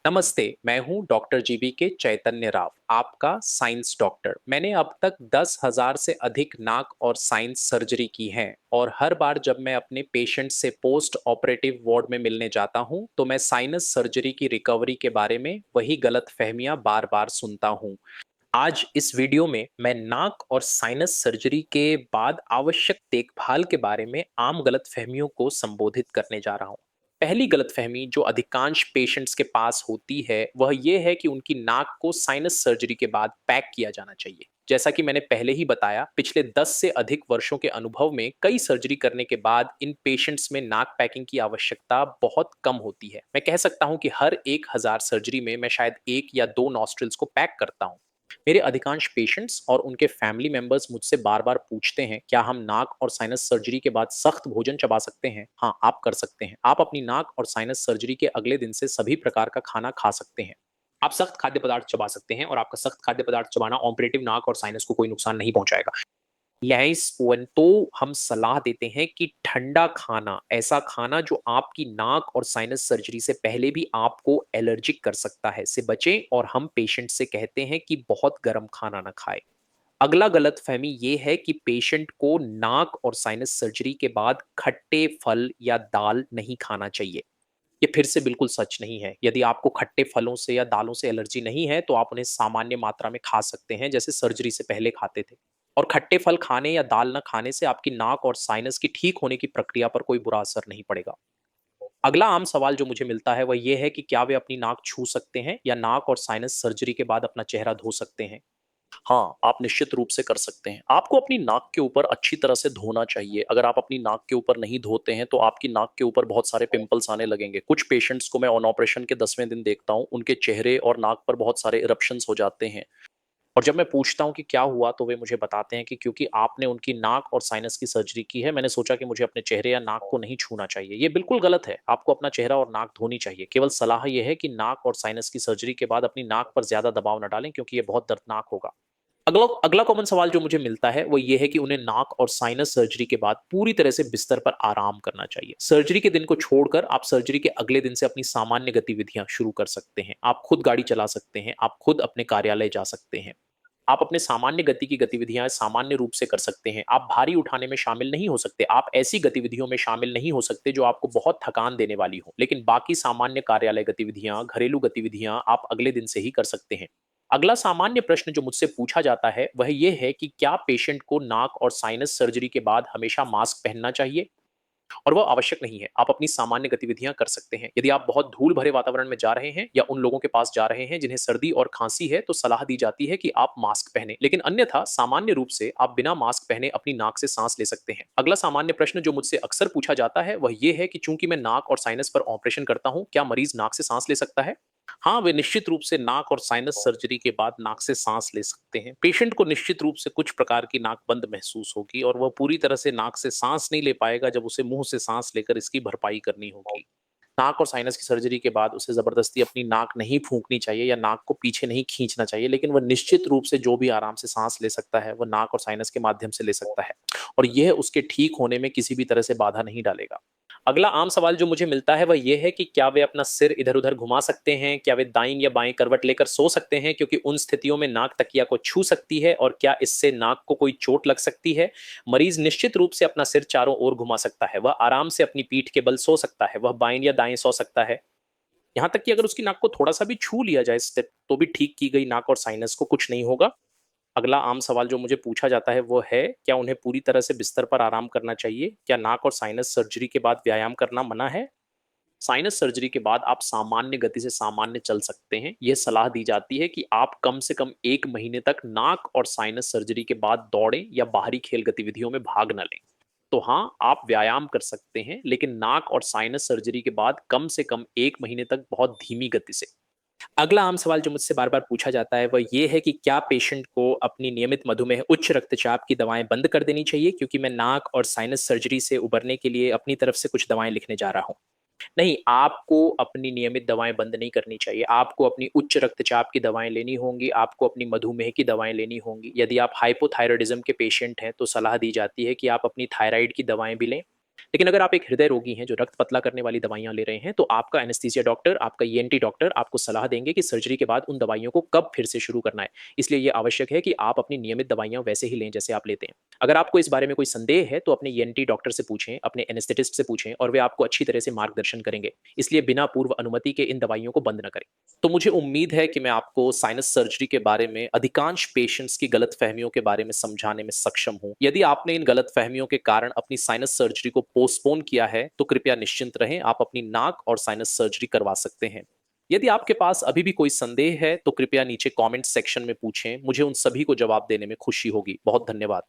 नमस्ते। मैं हूं डॉक्टर जीबी के चैतन्य राव, आपका साइंस डॉक्टर। मैंने अब तक 10,000 से अधिक नाक और साइंस सर्जरी की है और हर बार जब मैं अपने पेशेंट से पोस्ट ऑपरेटिव वार्ड में मिलने जाता हूं तो मैं साइनस सर्जरी की रिकवरी के बारे में वही गलत फहमियां बार बार सुनता हूं। आज इस वीडियो में मैं नाक और साइनस सर्जरी के बाद आवश्यक देखभाल के बारे में आम गलतफहमियों को संबोधित करने जा रहा हूं। पहली गलतफहमी जो अधिकांश पेशेंट्स के पास होती है वह यह है कि उनकी नाक को साइनस सर्जरी के बाद पैक किया जाना चाहिए। जैसा कि मैंने पहले ही बताया, पिछले 10 से अधिक वर्षों के अनुभव में कई सर्जरी करने के बाद इन पेशेंट्स में नाक पैकिंग की आवश्यकता बहुत कम होती है। मैं कह सकता हूं कि हर 1,000 सर्जरी में मैं शायद एक या दो नॉस्ट्रिल्स को पैक करता हूं। मेरे अधिकांश पेशेंट्स और उनके फैमिली मेंबर्स मुझसे बार बार पूछते हैं, क्या हम नाक और साइनस सर्जरी के बाद सख्त भोजन चबा सकते हैं? हाँ, आप कर सकते हैं। आप अपनी नाक और साइनस सर्जरी के अगले दिन से सभी प्रकार का खाना खा सकते हैं। आप सख्त खाद्य पदार्थ चबा सकते हैं और आपका सख्त खाद्य पदार्थ चबाना ऑपरेटिव नाक और साइनस को कोई नुकसान नहीं पहुंचाएगा। लिहाज तो हम सलाह देते हैं कि ठंडा खाना, ऐसा खाना जो आपकी नाक और साइनस सर्जरी से पहले भी आपको एलर्जिक कर सकता है, से बचें और हम पेशेंट से कहते हैं कि बहुत गर्म खाना ना खाएं। अगला गलतफहमी ये है कि पेशेंट को नाक और साइनस सर्जरी के बाद खट्टे फल या दाल नहीं खाना चाहिए। ये फिर से बिल्कुल सच नहीं है। यदि आपको खट्टे फलों से या दालों से एलर्जी नहीं है तो आप उन्हें सामान्य मात्रा में खा सकते हैं, जैसे सर्जरी से पहले खाते थे। और खट्टे फल खाने या दाल न खाने से आपकी नाक और साइनस की ठीक होने की प्रक्रिया पर कोई बुरा असर नहीं पड़ेगा। अगला आम सवाल जो मुझे मिलता है वह यह है कि क्या वे अपनी नाक छू सकते हैं या नाक और साइनस सर्जरी के बाद अपना चेहरा धो सकते हैं? हाँ, आप निश्चित रूप से कर सकते हैं। आपको अपनी नाक के ऊपर अच्छी तरह से धोना चाहिए। अगर आप अपनी नाक के ऊपर नहीं धोते हैं, तो आपकी नाक के ऊपर बहुत सारे पिंपल्स आने लगेंगे। कुछ पेशेंट्स को मैं ऑन ऑपरेशन के 10वें दिन देखता हूँ, उनके चेहरे और नाक पर बहुत सारे इरप्शंस हो जाते हैं। और जब मैं पूछता हूँ कि क्या हुआ, तो वे मुझे बताते हैं कि क्योंकि आपने उनकी नाक और साइनस की सर्जरी की है, मैंने सोचा कि मुझे अपने चेहरे या नाक को नहीं छूना चाहिए। ये बिल्कुल गलत है। आपको अपना चेहरा और नाक धोनी चाहिए। केवल सलाह यह है कि नाक और साइनस की सर्जरी के बाद अपनी नाक पर ज्यादा दबाव न डालें, क्योंकि ये बहुत दर्दनाक होगा। अगला अगला कॉमन सवाल जो मुझे मिलता है वो ये है कि उन्हें नाक और साइनस सर्जरी के बाद पूरी तरह से बिस्तर पर आराम करना चाहिए। सर्जरी के दिन को छोड़कर आप सर्जरी के अगले दिन से अपनी सामान्य गतिविधियां शुरू कर सकते हैं। आप खुद गाड़ी चला सकते हैं, आप खुद अपने कार्यालय जा सकते हैं, आप अपने सामान्य गति की गतिविधियां सामान्य रूप से कर सकते हैं। आप भारी उठाने में शामिल नहीं हो सकते, आप ऐसी गतिविधियों में शामिल नहीं हो सकते जो आपको बहुत थकान देने वाली हो, लेकिन बाकी सामान्य कार्यालय गतिविधियां, घरेलू गतिविधियां आप अगले दिन से ही कर सकते हैं। अगला सामान्य प्रश्न जो मुझसे पूछा जाता है वह यह है कि क्या पेशेंट को नाक और साइनस सर्जरी के बाद हमेशा मास्क पहनना चाहिए? और वो आवश्यक नहीं है। आप अपनी सामान्य गतिविधियां कर सकते हैं। यदि आप बहुत धूल भरे वातावरण में जा रहे हैं या उन लोगों के पास जा रहे हैं जिन्हें सर्दी और खांसी है, तो सलाह दी जाती है कि आप मास्क पहने, लेकिन अन्यथा सामान्य रूप से आप बिना मास्क पहने अपनी नाक से सांस ले सकते हैं। अगला सामान्य प्रश्न जो मुझसे अक्सर पूछा जाता है वह यह है कि चूंकि मैं नाक और साइनस पर ऑपरेशन करता हूं, क्या मरीज नाक से सांस ले सकता है? हाँ, वे निश्चित रूप से नाक और साइनस सर्जरी के बाद नाक से सांस ले सकते हैं। पेशेंट को निश्चित रूप से कुछ प्रकार की नाक बंद महसूस होगी और वह पूरी तरह से नाक से सांस नहीं ले पाएगा जब उसे मुंह से सांस लेकर इसकी भरपाई करनी होगी। नाक और साइनस की सर्जरी के बाद उसे जबरदस्ती अपनी नाक नहीं फूंकनी चाहिए या नाक को पीछे नहीं खींचना चाहिए, लेकिन वह निश्चित रूप से जो भी आराम से सांस ले सकता है, वह नाक और साइनस के माध्यम से ले सकता है और यह उसके ठीक होने में किसी भी तरह से बाधा नहीं डालेगा। अगला आम सवाल जो मुझे मिलता है वह ये है कि क्या वे अपना सिर इधर-उधर घुमा सकते हैं? क्या वे दाईं या बाएं करवट लेकर सो सकते हैं, क्योंकि उन स्थितियों में नाक तकिया को छू सकती है और क्या इससे नाक को कोई चोट लग सकती है? मरीज निश्चित रूप से अपना सिर चारों ओर घुमा सकता है। वह आराम से अपनी पीठ के बल सो सकता है। वह बाएं या दाएं सो सकता है। यहाँ तक कि अगर उसकी नाक को थोड़ा-सा भी छू लिया जाए स्टेप, तो भी ठीक की गई नाक और साइनस को कुछ नहीं होगा। अगला आम सवाल जो मुझे पूछा जाता है वो है, क्या उन्हें पूरी तरह से बिस्तर पर आराम करना चाहिए? क्या नाक और साइनस सर्जरी के बाद व्यायाम करना मना है? साइनस सर्जरी के बाद आप सामान्य गति से सामान्य चल सकते हैं। यह सलाह दी जाती है कि आप कम से कम 1 महीने तक नाक और साइनस सर्जरी के बाद दौड़ें या बाहरी खेल गतिविधियों में भाग न लें। तो हाँ, आप व्यायाम कर सकते हैं, लेकिन नाक और साइनस सर्जरी के बाद कम से कम 1 महीने तक बहुत धीमी गति से। अगला आम सवाल जो मुझसे बार-बार पूछा जाता है वह ये है कि क्या पेशेंट को अपनी नियमित मधुमेह, उच्च रक्तचाप की दवाएँ बंद कर देनी चाहिए, क्योंकि मैं नाक और साइनस सर्जरी से उबरने के लिए अपनी तरफ से कुछ दवाएँ लिखने जा रहा हूँ। नहीं, आपको अपनी नियमित दवाएँ बंद नहीं करनी चाहिए। आपको अपनी उच्च रक्तचाप की दवाएँ लेनी होंगी, आपको अपनी मधुमेह की दवाएँ लेनी होंगी। यदि आप हाइपोथायरॉयडिज़्म के पेशेंट हैं, तो सलाह दी जाती है कि आप अपनी थायराइड की दवाएँ भी लें। लेकिन अगर आप एक हृदय रोगी हैं जो रक्त पतला करने वाली दवाइयां ले रहे हैं, तो आपका एनेस्थीसिया डॉक्टर, आपका ईएनटी डॉक्टर आपको सलाह देंगे कि सर्जरी के बाद उन दवाइयों को कब फिर से शुरू करना है। इसलिए ये आवश्यक है कि आप अपनी नियमित दवाइयां वैसे ही लें जैसे आप लेते हैं। अगर आपको इस बारे में कोई संदेह है तो अपने ईएनटी डॉक्टर से पूछें, अपने एनेस्थेटिस्ट से पूछें, और वे आपको अच्छी तरह से मार्गदर्शन करेंगे। इसलिए बिना पूर्व अनुमति के इन दवाइयों को बंद न करें। तो मुझे उम्मीद है कि मैं आपको साइनस सर्जरी के बारे में अधिकांश पेशेंट्स की गलतफहमियों के बारे में समझाने में सक्षम हूं। यदि आपने इन गलतफहमियों के कारण अपनी साइनस सर्जरी को पोस्टपोन किया है, तो कृपया निश्चिंत रहें, आप अपनी नाक और साइनस सर्जरी करवा सकते हैं। यदि आपके पास अभी भी कोई संदेह है, तो कृपया नीचे कमेंट सेक्शन में पूछें, मुझे उन सभी को जवाब देने में खुशी होगी। बहुत धन्यवाद।